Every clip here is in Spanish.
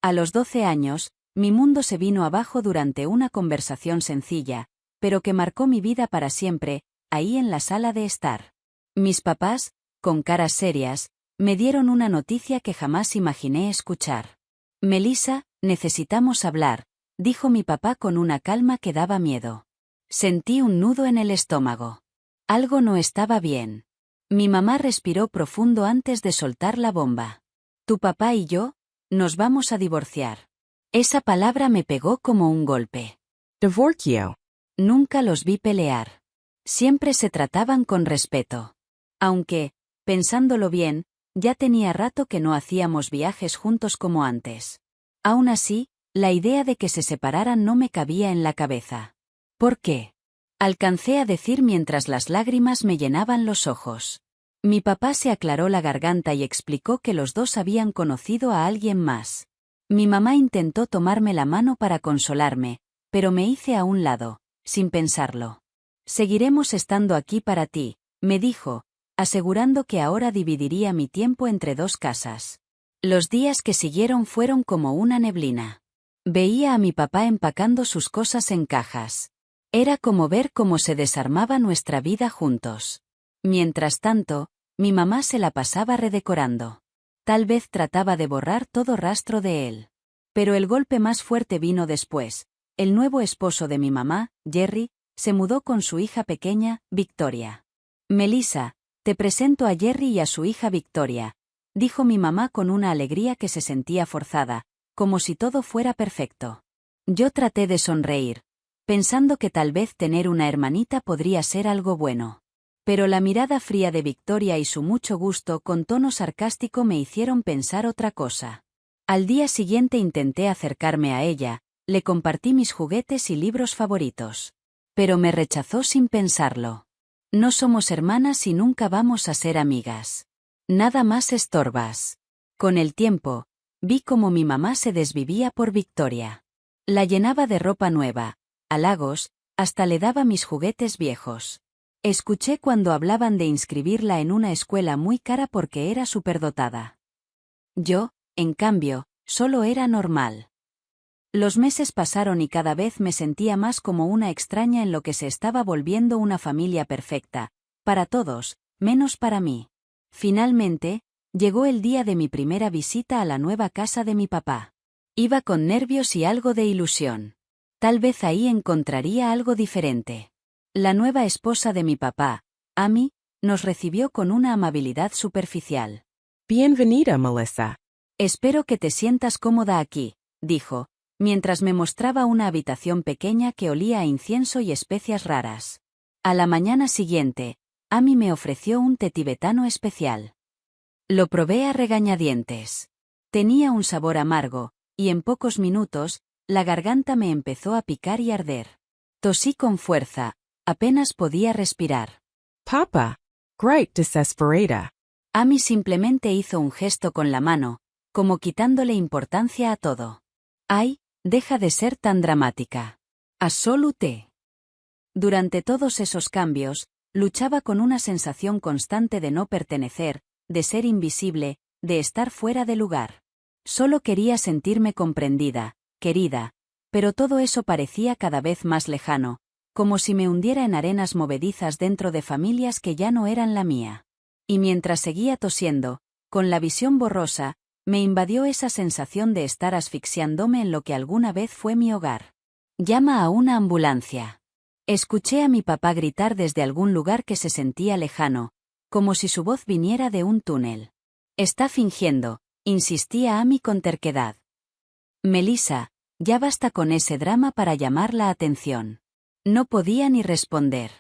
A los 12 años, mi mundo se vino abajo durante una conversación sencilla, pero que marcó mi vida para siempre, ahí en la sala de estar. Mis papás, con caras serias, me dieron una noticia que jamás imaginé escuchar. Melissa, necesitamos hablar, dijo mi papá con una calma que daba miedo. Sentí un nudo en el estómago. Algo no estaba bien. Mi mamá respiró profundo antes de soltar la bomba. Tu papá y yo, nos vamos a divorciar. Esa palabra me pegó como un golpe. Divorcio. Nunca los vi pelear. Siempre se trataban con respeto. Aunque, pensándolo bien, ya tenía rato que no hacíamos viajes juntos como antes. Aún así, la idea de que se separaran no me cabía en la cabeza. ¿Por qué? Alcancé a decir mientras las lágrimas me llenaban los ojos. Mi papá se aclaró la garganta y explicó que los dos habían conocido a alguien más. Mi mamá intentó tomarme la mano para consolarme, pero me hice a un lado, sin pensarlo. Seguiremos estando aquí para ti, me dijo, asegurando que ahora dividiría mi tiempo entre dos casas. Los días que siguieron fueron como una neblina. Veía a mi papá empacando sus cosas en cajas. Era como ver cómo se desarmaba nuestra vida juntos. Mientras tanto, mi mamá se la pasaba redecorando. Tal vez trataba de borrar todo rastro de él. Pero el golpe más fuerte vino después. El nuevo esposo de mi mamá, Jerry, se mudó con su hija pequeña, Victoria. Melissa, te presento a Jerry y a su hija Victoria, dijo mi mamá con una alegría que se sentía forzada, como si todo fuera perfecto. Yo traté de sonreír, pensando que tal vez tener una hermanita podría ser algo bueno. Pero la mirada fría de Victoria y su mucho gusto con tono sarcástico me hicieron pensar otra cosa. Al día siguiente intenté acercarme a ella, le compartí mis juguetes y libros favoritos. Pero me rechazó sin pensarlo. No somos hermanas y nunca vamos a ser amigas. Nada más estorbas. Con el tiempo, vi cómo mi mamá se desvivía por Victoria. La llenaba de ropa nueva, halagos, hasta le daba mis juguetes viejos. Escuché cuando hablaban de inscribirla en una escuela muy cara porque era superdotada. Yo, en cambio, solo era normal. Los meses pasaron y cada vez me sentía más como una extraña en lo que se estaba volviendo una familia perfecta, para todos, menos para mí. Finalmente, llegó el día de mi primera visita a la nueva casa de mi papá. Iba con nervios y algo de ilusión. Tal vez ahí encontraría algo diferente. La nueva esposa de mi papá, Amy, nos recibió con una amabilidad superficial. Bienvenida, Melissa. Espero que te sientas cómoda aquí, dijo, mientras me mostraba una habitación pequeña que olía a incienso y especias raras. A la mañana siguiente, Amy me ofreció un té tibetano especial. Lo probé a regañadientes. Tenía un sabor amargo, y en pocos minutos, la garganta me empezó a picar y arder. Tosí con fuerza, apenas podía respirar. Papa. Great desesperada. Amy simplemente hizo un gesto con la mano, como quitándole importancia a todo. Ay, deja de ser tan dramática. A solo té. Durante todos esos cambios, luchaba con una sensación constante de no pertenecer, de ser invisible, de estar fuera de lugar. Solo quería sentirme comprendida, querida, pero todo eso parecía cada vez más lejano, como si me hundiera en arenas movedizas dentro de familias que ya no eran la mía. Y mientras seguía tosiendo, con la visión borrosa, me invadió esa sensación de estar asfixiándome en lo que alguna vez fue mi hogar. Llama a una ambulancia. Escuché a mi papá gritar desde algún lugar que se sentía lejano, como si su voz viniera de un túnel. Está fingiendo, insistía Amy con terquedad. Melissa, ya basta con ese drama para llamar la atención. No podía ni responder.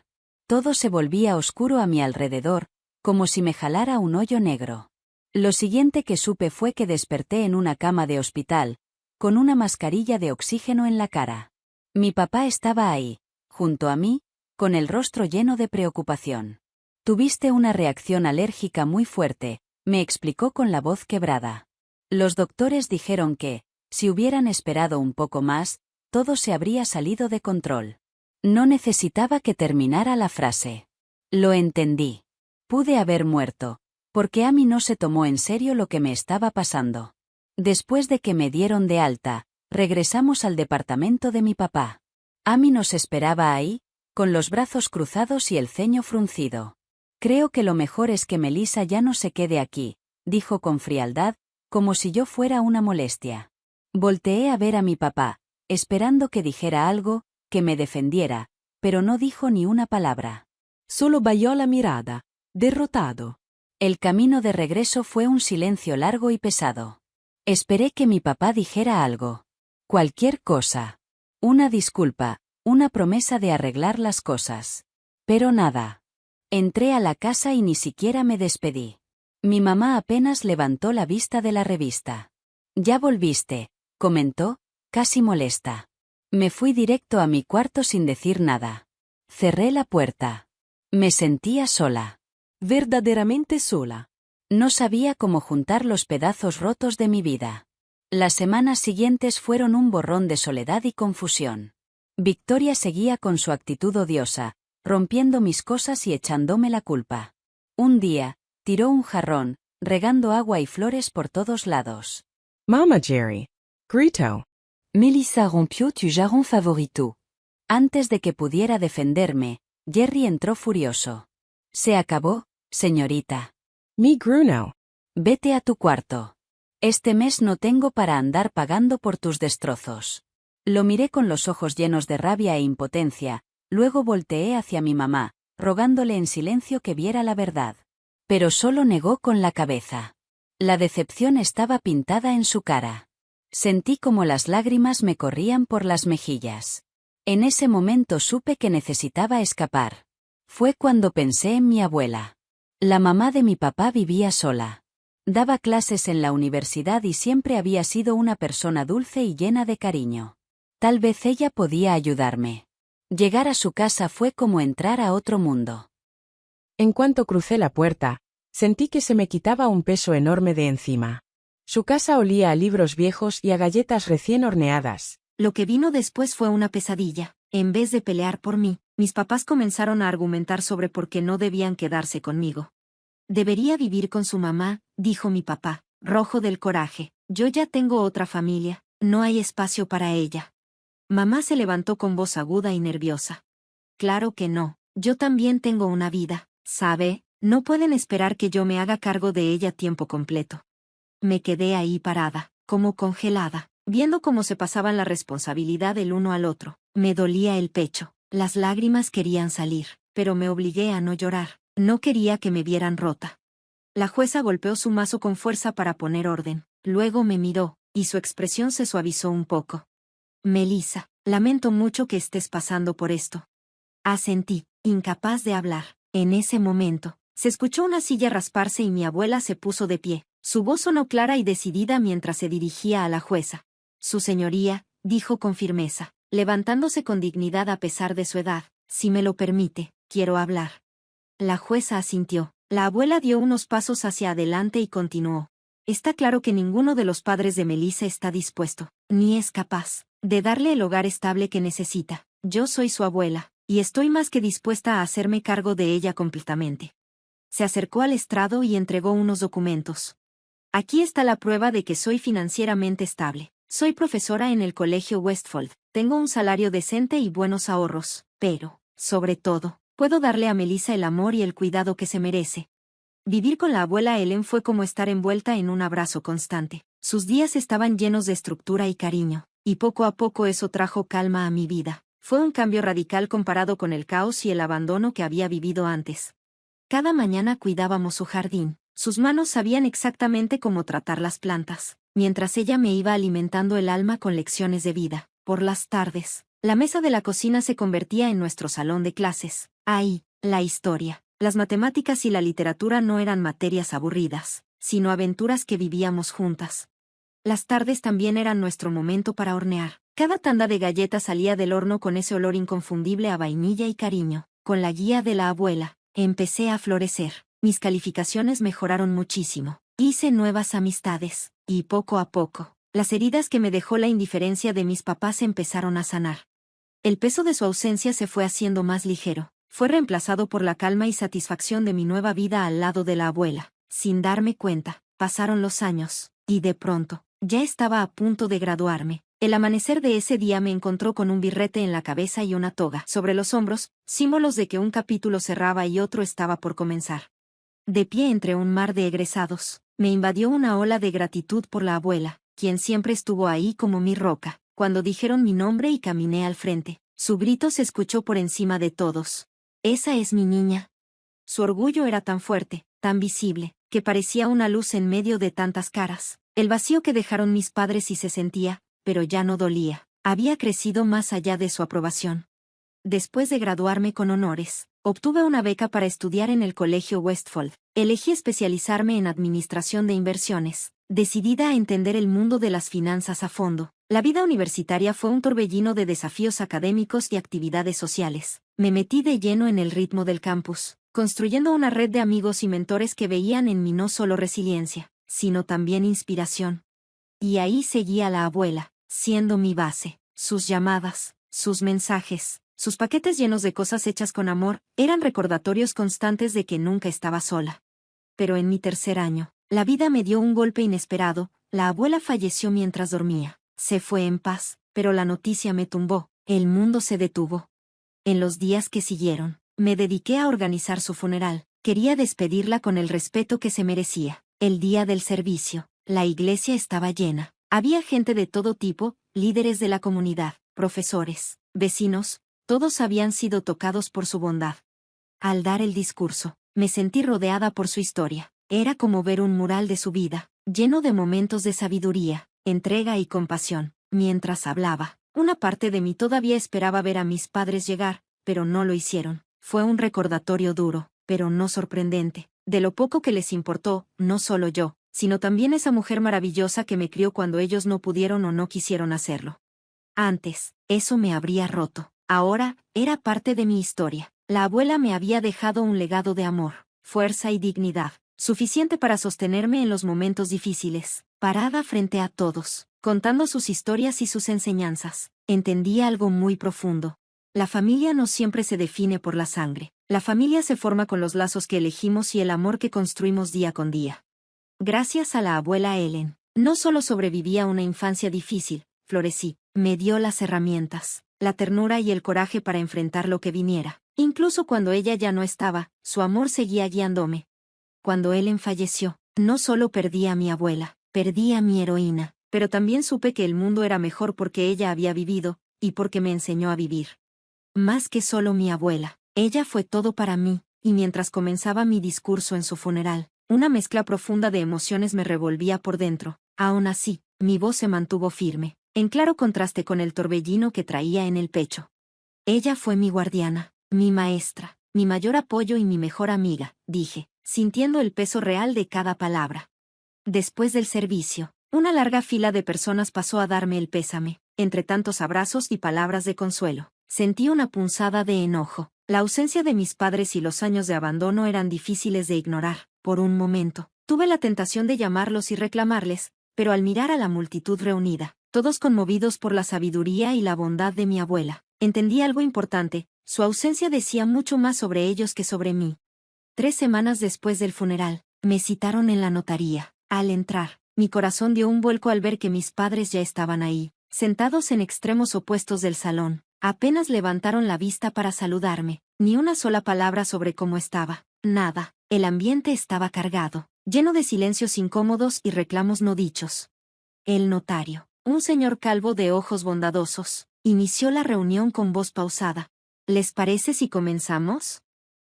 Todo se volvía oscuro a mi alrededor, como si me jalara un hoyo negro. Lo siguiente que supe fue que desperté en una cama de hospital, con una mascarilla de oxígeno en la cara. Mi papá estaba ahí, junto a mí, con el rostro lleno de preocupación. Tuviste una reacción alérgica muy fuerte, me explicó con la voz quebrada. Los doctores dijeron que, si hubieran esperado un poco más, todo se habría salido de control. No necesitaba que terminara la frase. Lo entendí. Pude haber muerto, porque Amy no se tomó en serio lo que me estaba pasando. Después de que me dieron de alta, regresamos al departamento de mi papá. Amy nos esperaba ahí, con los brazos cruzados y el ceño fruncido. Creo que lo mejor es que Melissa ya no se quede aquí, dijo con frialdad, como si yo fuera una molestia. Volteé a ver a mi papá, esperando que dijera algo, que me defendiera, pero no dijo ni una palabra. Solo bajó la mirada, derrotado. El camino de regreso fue un silencio largo y pesado. Esperé que mi papá dijera algo. Cualquier cosa. Una disculpa, una promesa de arreglar las cosas. Pero nada. Entré a la casa y ni siquiera me despedí. Mi mamá apenas levantó la vista de la revista. «Ya volviste», comentó, casi molesta. Me fui directo a mi cuarto sin decir nada. Cerré la puerta. Me sentía sola. Verdaderamente sola. No sabía cómo juntar los pedazos rotos de mi vida. Las semanas siguientes fueron un borrón de soledad y confusión. Victoria seguía con su actitud odiosa, rompiendo mis cosas y echándome la culpa. Un día, tiró un jarrón, regando agua y flores por todos lados. Mama Jerry. Gritó. Melissa rompió tu jarrón favorito. Antes de que pudiera defenderme, Jerry entró furioso. Se acabó, señorita. Mi gruñó. Vete a tu cuarto. Este mes no tengo para andar pagando por tus destrozos. Lo miré con los ojos llenos de rabia e impotencia, luego volteé hacia mi mamá, rogándole en silencio que viera la verdad. Pero solo negó con la cabeza. La decepción estaba pintada en su cara. Sentí como las lágrimas me corrían por las mejillas. En ese momento supe que necesitaba escapar. Fue cuando pensé en mi abuela. La mamá de mi papá vivía sola. Daba clases en la universidad y siempre había sido una persona dulce y llena de cariño. Tal vez ella podía ayudarme. Llegar a su casa fue como entrar a otro mundo. En cuanto crucé la puerta, sentí que se me quitaba un peso enorme de encima. Su casa olía a libros viejos y a galletas recién horneadas. Lo que vino después fue una pesadilla. En vez de pelear por mí, mis papás comenzaron a argumentar sobre por qué no debían quedarse conmigo. Debería vivir con su mamá, dijo mi papá, rojo del coraje. Yo ya tengo otra familia, no hay espacio para ella. Mamá se levantó con voz aguda y nerviosa. Claro que no, yo también tengo una vida, ¿sabe? No pueden esperar que yo me haga cargo de ella tiempo completo. Me quedé ahí parada, como congelada, viendo cómo se pasaban la responsabilidad el uno al otro. Me dolía el pecho, las lágrimas querían salir, pero me obligué a no llorar. No quería que me vieran rota. La jueza golpeó su mazo con fuerza para poner orden, luego me miró, y su expresión se suavizó un poco. Melissa, lamento mucho que estés pasando por esto. Asentí, incapaz de hablar. En ese momento, se escuchó una silla rasparse y mi abuela se puso de pie. Su voz sonó clara y decidida mientras se dirigía a la jueza. Su señoría, dijo con firmeza, levantándose con dignidad a pesar de su edad, si me lo permite, quiero hablar. La jueza asintió. La abuela dio unos pasos hacia adelante y continuó. Está claro que ninguno de los padres de Melissa está dispuesto, ni es capaz, de darle el hogar estable que necesita. Yo soy su abuela, y estoy más que dispuesta a hacerme cargo de ella completamente. Se acercó al estrado y entregó unos documentos. Aquí está la prueba de que soy financieramente estable. Soy profesora en el colegio Westfold, tengo un salario decente y buenos ahorros, pero, sobre todo, puedo darle a Melissa el amor y el cuidado que se merece. Vivir con la abuela Ellen fue como estar envuelta en un abrazo constante. Sus días estaban llenos de estructura y cariño, y poco a poco eso trajo calma a mi vida. Fue un cambio radical comparado con el caos y el abandono que había vivido antes. Cada mañana cuidábamos su jardín. Sus manos sabían exactamente cómo tratar las plantas, mientras ella me iba alimentando el alma con lecciones de vida. Por las tardes, la mesa de la cocina se convertía en nuestro salón de clases. Ahí, la historia, las matemáticas y la literatura no eran materias aburridas, sino aventuras que vivíamos juntas. Las tardes también eran nuestro momento para hornear. Cada tanda de galletas salía del horno con ese olor inconfundible a vainilla y cariño. Con la guía de la abuela, empecé a florecer. Mis calificaciones mejoraron muchísimo. Hice nuevas amistades, y poco a poco, las heridas que me dejó la indiferencia de mis papás empezaron a sanar. El peso de su ausencia se fue haciendo más ligero. Fue reemplazado por la calma y satisfacción de mi nueva vida al lado de la abuela. Sin darme cuenta, pasaron los años, y de pronto, Ya estaba a punto de graduarme. El amanecer de ese día me encontró con un birrete en la cabeza y una toga sobre los hombros, símbolos de que un capítulo cerraba y otro estaba por comenzar. De pie entre un mar de egresados, me invadió una ola de gratitud por la abuela, quien siempre estuvo ahí como mi roca. Cuando dijeron mi nombre y caminé al frente, su grito se escuchó por encima de todos. «Esa es mi niña». Su orgullo era tan fuerte, tan visible, que parecía una luz en medio de tantas caras. El vacío que dejaron mis padres y se sentía, pero ya no dolía. Había crecido más allá de su aprobación. Después de graduarme con honores, obtuve una beca para estudiar en el Colegio Westfold. Elegí especializarme en administración de inversiones, decidida a entender el mundo de las finanzas a fondo. La vida universitaria fue un torbellino de desafíos académicos y actividades sociales. Me metí de lleno en el ritmo del campus, construyendo una red de amigos y mentores que veían en mí no solo resiliencia, sino también inspiración. Y ahí seguía la abuela, siendo mi base. Sus llamadas, sus mensajes, sus paquetes llenos de cosas hechas con amor, eran recordatorios constantes de que nunca estaba sola. Pero en mi tercer año, la vida me dio un golpe inesperado. La abuela falleció mientras dormía. Se fue en paz, pero la noticia me tumbó. El mundo se detuvo. En los días que siguieron, me dediqué a organizar su funeral. Quería despedirla con el respeto que se merecía. El día del servicio, la iglesia estaba llena. Había gente de todo tipo, líderes de la comunidad, profesores, vecinos, todos habían sido tocados por su bondad. Al dar el discurso, me sentí rodeada por su historia. Era como ver un mural de su vida, lleno de momentos de sabiduría, entrega y compasión. Mientras hablaba, una parte de mí todavía esperaba ver a mis padres llegar, pero no lo hicieron. Fue un recordatorio duro, pero no sorprendente, de lo poco que les importó, no solo yo, sino también esa mujer maravillosa que me crió cuando ellos no pudieron o no quisieron hacerlo. Antes, eso me habría roto. Ahora, era parte de mi historia. La abuela me había dejado un legado de amor, fuerza y dignidad, suficiente para sostenerme en los momentos difíciles. Parada frente a todos, contando sus historias y sus enseñanzas, entendí algo muy profundo. La familia no siempre se define por la sangre. La familia se forma con los lazos que elegimos y el amor que construimos día con día. Gracias a la abuela Ellen, no solo sobreviví a una infancia difícil, florecí. Me dio las herramientas, la ternura y el coraje para enfrentar lo que viniera. Incluso cuando ella ya no estaba, su amor seguía guiándome. Cuando Ellen falleció, no solo perdí a mi abuela, perdí a mi heroína, pero también supe que el mundo era mejor porque ella había vivido, y porque me enseñó a vivir. Más que solo mi abuela, ella fue todo para mí, y mientras comenzaba mi discurso en su funeral, una mezcla profunda de emociones me revolvía por dentro. Aún así, mi voz se mantuvo firme, en claro contraste con el torbellino que traía en el pecho. Ella fue mi guardiana, mi maestra, mi mayor apoyo y mi mejor amiga, dije, sintiendo el peso real de cada palabra. Después del servicio, una larga fila de personas pasó a darme el pésame. Entre tantos abrazos y palabras de consuelo, sentí una punzada de enojo. La ausencia de mis padres y los años de abandono eran difíciles de ignorar. Por un momento, tuve la tentación de llamarlos y reclamarles, pero al mirar a la multitud reunida, todos conmovidos por la sabiduría y la bondad de mi abuela, entendí algo importante: su ausencia decía mucho más sobre ellos que sobre mí. 3 semanas después del funeral, me citaron en la notaría. Al entrar, mi corazón dio un vuelco al ver que mis padres ya estaban ahí, sentados en extremos opuestos del salón. Apenas levantaron la vista para saludarme, ni una sola palabra sobre cómo estaba, nada. El ambiente estaba cargado, lleno de silencios incómodos y reclamos no dichos. El notario, un señor calvo de ojos bondadosos, inició la reunión con voz pausada. ¿Les parece si comenzamos?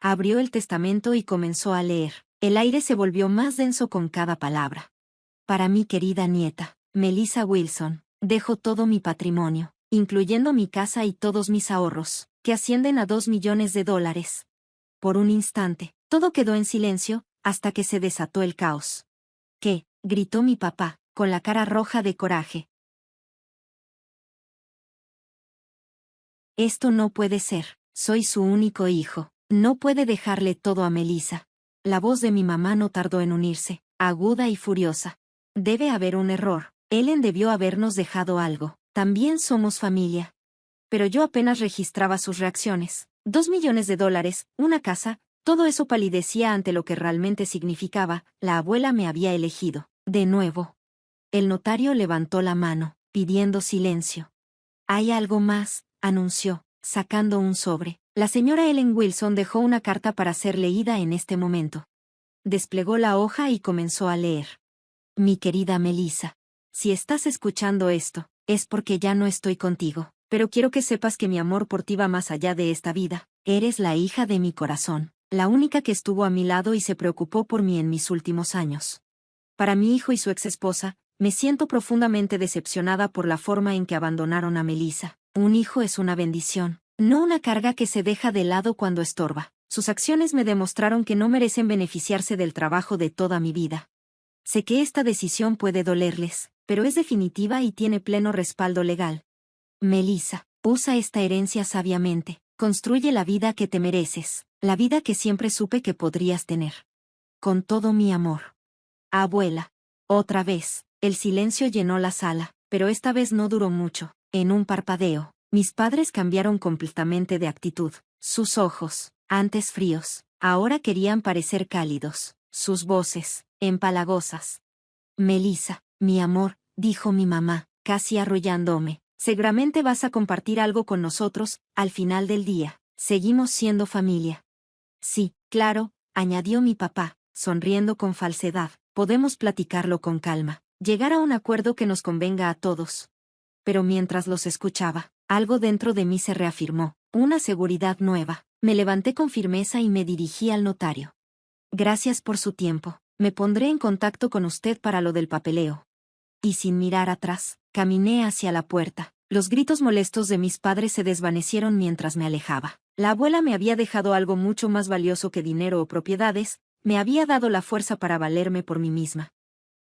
Abrió el testamento y comenzó a leer. El aire se volvió más denso con cada palabra. Para mi querida nieta, Melissa Wilson, dejo todo mi patrimonio, incluyendo mi casa y todos mis ahorros, que ascienden a $2 millones. Por un instante, todo quedó en silencio, hasta que se desató el caos. ¿Qué?, gritó mi papá, con la cara roja de coraje. Esto no puede ser, soy su único hijo, no puede dejarle todo a Melissa. La voz de mi mamá no tardó en unirse, aguda y furiosa. Debe haber un error, Ellen debió habernos dejado algo, también somos familia. Pero yo apenas registraba sus reacciones. $2 millones, una casa, todo eso palidecía ante lo que realmente significaba. La abuela me había elegido, de nuevo. El notario levantó la mano, pidiendo silencio. «Hay algo más», anunció, sacando un sobre. La señora Ellen Wilson dejó una carta para ser leída en este momento. Desplegó la hoja y comenzó a leer. «Mi querida Melissa, si estás escuchando esto, es porque ya no estoy contigo, pero quiero que sepas que mi amor por ti va más allá de esta vida. Eres la hija de mi corazón, la única que estuvo a mi lado y se preocupó por mí en mis últimos años. Para mi hijo y su exesposa, me siento profundamente decepcionada por la forma en que abandonaron a Melissa. Un hijo es una bendición, no una carga que se deja de lado cuando estorba. Sus acciones me demostraron que no merecen beneficiarse del trabajo de toda mi vida. Sé que esta decisión puede dolerles, pero es definitiva y tiene pleno respaldo legal. Melissa, usa esta herencia sabiamente. Construye la vida que te mereces, la vida que siempre supe que podrías tener. Con todo mi amor. Abuela». Otra vez, el silencio llenó la sala, pero esta vez no duró mucho. En un parpadeo, mis padres cambiaron completamente de actitud. Sus ojos, antes fríos, ahora querían parecer cálidos. Sus voces, empalagosas. «Melissa, mi amor», dijo mi mamá, casi arrullándome, «seguramente vas a compartir algo con nosotros, al final del día. Seguimos siendo familia». «Sí, claro», añadió mi papá, sonriendo con falsedad, «podemos platicarlo con calma, llegar a un acuerdo que nos convenga a todos». Pero mientras los escuchaba, algo dentro de mí se reafirmó, una seguridad nueva. Me levanté con firmeza y me dirigí al notario. «Gracias por su tiempo. Me pondré en contacto con usted para lo del papeleo». Y sin mirar atrás, caminé hacia la puerta. Los gritos molestos de mis padres se desvanecieron mientras me alejaba. La abuela me había dejado algo mucho más valioso que dinero o propiedades, me había dado la fuerza para valerme por mí misma.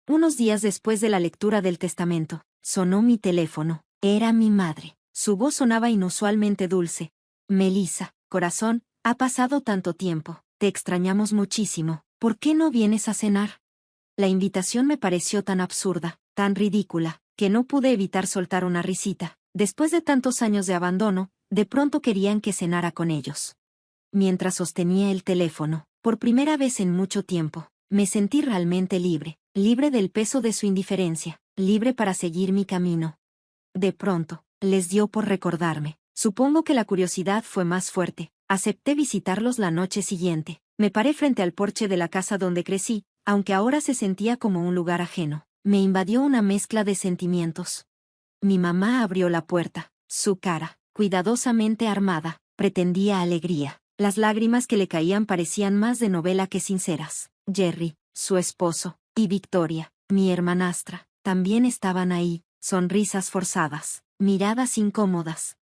Unos días después de la lectura del testamento, sonó mi teléfono. Era mi madre. Su voz sonaba inusualmente dulce. «Melissa, corazón, ha pasado tanto tiempo. Te extrañamos muchísimo. ¿Por qué no vienes a cenar?» La invitación me pareció tan absurda, tan ridícula, que no pude evitar soltar una risita. Después de tantos años de abandono, de pronto querían que cenara con ellos. Mientras sostenía el teléfono, por primera vez en mucho tiempo, me sentí realmente libre, libre del peso de su indiferencia, libre para seguir mi camino. De pronto, les dio por recordarme. Supongo que la curiosidad fue más fuerte. Acepté visitarlos la noche siguiente. Me paré frente al porche de la casa donde crecí, aunque ahora se sentía como un lugar ajeno. Me invadió una mezcla de sentimientos. Mi mamá abrió la puerta. Su cara, cuidadosamente armada, pretendía alegría. Las lágrimas que le caían parecían más de novela que sinceras. Jerry, su esposo, y Victoria, mi hermanastra, también estaban ahí, sonrisas forzadas, miradas incómodas.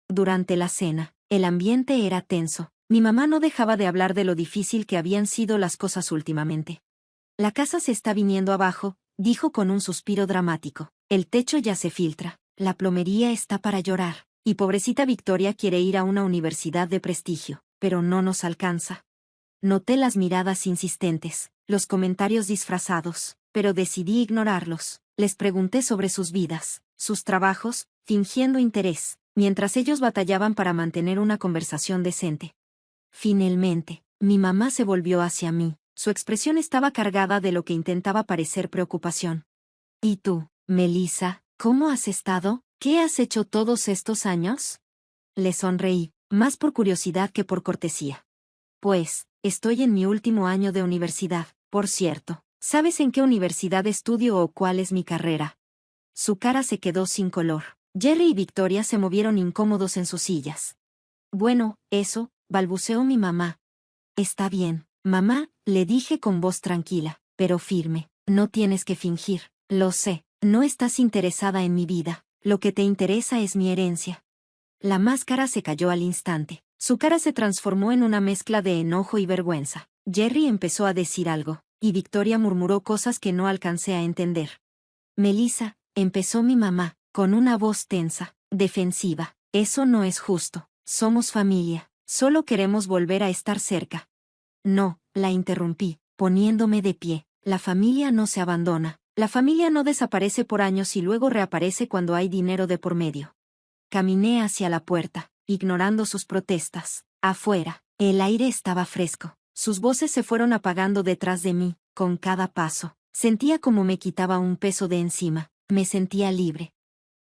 Durante la cena, el ambiente era tenso. Mi mamá no dejaba de hablar de lo difícil que habían sido las cosas últimamente. «La casa se está viniendo abajo», dijo con un suspiro dramático. «El techo ya se filtra, la plomería está para llorar, y pobrecita Victoria quiere ir a una universidad de prestigio, pero no nos alcanza». Noté las miradas insistentes, los comentarios disfrazados, pero decidí ignorarlos. Les pregunté sobre sus vidas, sus trabajos, fingiendo interés, mientras ellos batallaban para mantener una conversación decente. Finalmente, mi mamá se volvió hacia mí. Su expresión estaba cargada de lo que intentaba parecer preocupación. «¿Y tú, Melissa, cómo has estado? ¿Qué has hecho todos estos años?» Le sonreí, más por curiosidad que por cortesía. «Pues, estoy en mi último año de universidad, por cierto. ¿Sabes en qué universidad estudio o cuál es mi carrera?» Su cara se quedó sin color. Jerry y Victoria se movieron incómodos en sus sillas. «Bueno, eso», balbuceó mi mamá. «Está bien, mamá», le dije con voz tranquila, pero firme. «No tienes que fingir. Lo sé, no estás interesada en mi vida. Lo que te interesa es mi herencia». La máscara se cayó al instante. Su cara se transformó en una mezcla de enojo y vergüenza. Jerry empezó a decir algo, y Victoria murmuró cosas que no alcancé a entender. «Melissa», empezó mi mamá, con una voz tensa, defensiva. «Eso no es justo. Somos familia. Solo queremos volver a estar cerca». «No», la interrumpí, poniéndome de pie. «La familia no se abandona. La familia no desaparece por años y luego reaparece cuando hay dinero de por medio». Caminé hacia la puerta, ignorando sus protestas. Afuera, el aire estaba fresco. Sus voces se fueron apagando detrás de mí, con cada paso. Sentía como me quitaba un peso de encima, me sentía libre.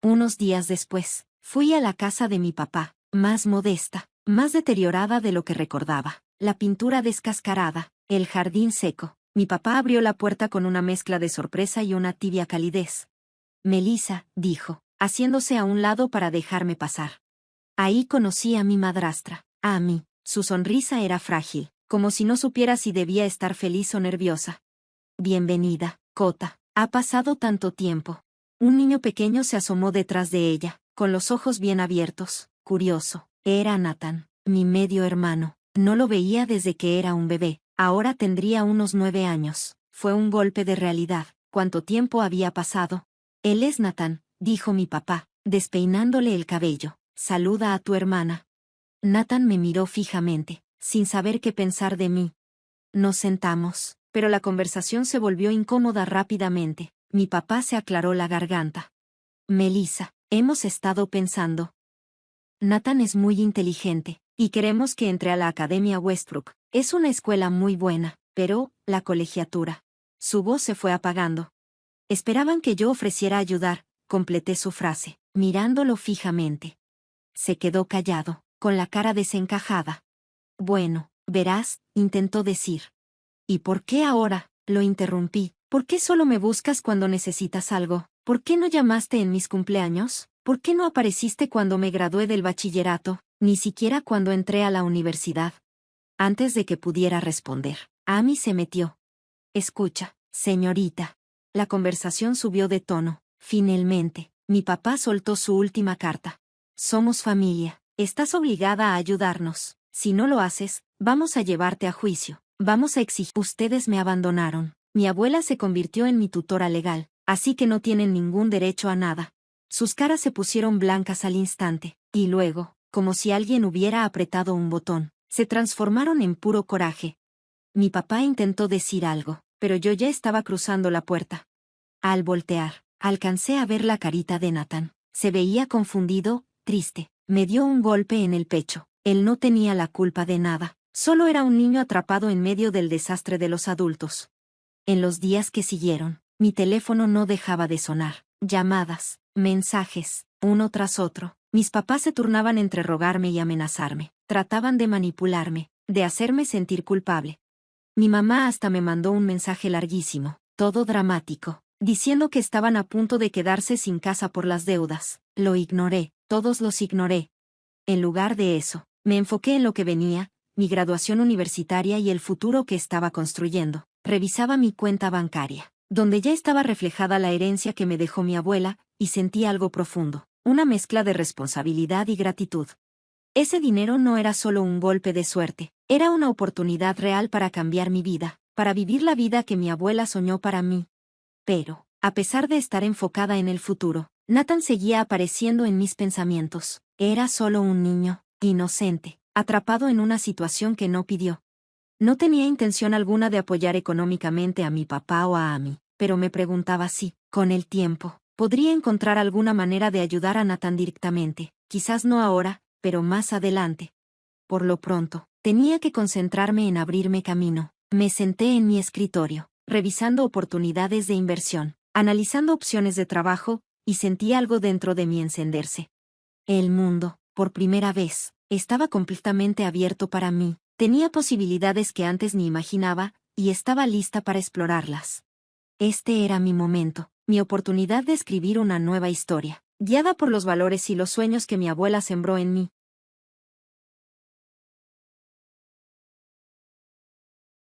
Unos días después, fui a la casa de mi papá, más modesta, más deteriorada de lo que recordaba, la pintura descascarada, el jardín seco. Mi papá abrió la puerta con una mezcla de sorpresa y una tibia calidez. Melissa, dijo, haciéndose a un lado para dejarme pasar. Ahí conocí a mi madrastra, a mí. Su sonrisa era frágil, como si no supiera si debía estar feliz o nerviosa. Bienvenida, Cota. Ha pasado tanto tiempo. Un niño pequeño se asomó detrás de ella, con los ojos bien abiertos, curioso. Era Nathan, mi medio hermano. No lo veía desde que era un bebé. Ahora tendría unos 9 años. Fue un golpe de realidad. ¿Cuánto tiempo había pasado? Él es Nathan, dijo mi papá, despeinándole el cabello. Saluda a tu hermana. Nathan me miró fijamente, sin saber qué pensar de mí. Nos sentamos, pero la conversación se volvió incómoda rápidamente. Mi papá se aclaró la garganta. Melissa, hemos estado pensando. Nathan es muy inteligente, y queremos que entre a la Academia Westbrook. Es una escuela muy buena, pero, la colegiatura. Su voz se fue apagando. Esperaban que yo ofreciera ayudar, completé su frase, mirándolo fijamente. Se quedó callado, con la cara desencajada. Bueno, verás, intentó decir. ¿Y por qué ahora? Lo interrumpí. ¿Por qué solo me buscas cuando necesitas algo? ¿Por qué no llamaste en mis cumpleaños? ¿Por qué no apareciste cuando me gradué del bachillerato? Ni siquiera cuando entré a la universidad. Antes de que pudiera responder, Amy se metió. Escucha, señorita. La conversación subió de tono. Finalmente, mi papá soltó su última carta. Somos familia. Estás obligada a ayudarnos. Si no lo haces, vamos a llevarte a juicio. Vamos a exigir. Ustedes me abandonaron. Mi abuela se convirtió en mi tutora legal, así que no tienen ningún derecho a nada. Sus caras se pusieron blancas al instante, y luego, como si alguien hubiera apretado un botón, se transformaron en puro coraje. Mi papá intentó decir algo, pero yo ya estaba cruzando la puerta. Al voltear, alcancé a ver la carita de Nathan. Se veía confundido, triste. Me dio un golpe en el pecho. Él no tenía la culpa de nada. Solo era un niño atrapado en medio del desastre de los adultos. En los días que siguieron, mi teléfono no dejaba de sonar. Llamadas, mensajes, uno tras otro. Mis papás se turnaban entre rogarme y amenazarme. Trataban de manipularme, de hacerme sentir culpable. Mi mamá hasta me mandó un mensaje larguísimo, todo dramático, diciendo que estaban a punto de quedarse sin casa por las deudas. Lo ignoré, todos los ignoré. En lugar de eso, me enfoqué en lo que venía, mi graduación universitaria y el futuro que estaba construyendo. Revisaba mi cuenta bancaria, donde ya estaba reflejada la herencia que me dejó mi abuela, y sentí algo profundo, una mezcla de responsabilidad y gratitud. Ese dinero no era solo un golpe de suerte, era una oportunidad real para cambiar mi vida, para vivir la vida que mi abuela soñó para mí. Pero, a pesar de estar enfocada en el futuro, Nathan seguía apareciendo en mis pensamientos. Era solo un niño, inocente, atrapado en una situación que no pidió. No tenía intención alguna de apoyar económicamente a mi papá o a Amy, pero me preguntaba si, con el tiempo, podría encontrar alguna manera de ayudar a Nathan directamente, quizás no ahora, pero más adelante. Por lo pronto, tenía que concentrarme en abrirme camino. Me senté en mi escritorio, revisando oportunidades de inversión, analizando opciones de trabajo, y sentí algo dentro de mí encenderse. El mundo, por primera vez, estaba completamente abierto para mí. Tenía posibilidades que antes ni imaginaba, y estaba lista para explorarlas. Este era mi momento, mi oportunidad de escribir una nueva historia, guiada por los valores y los sueños que mi abuela sembró en mí.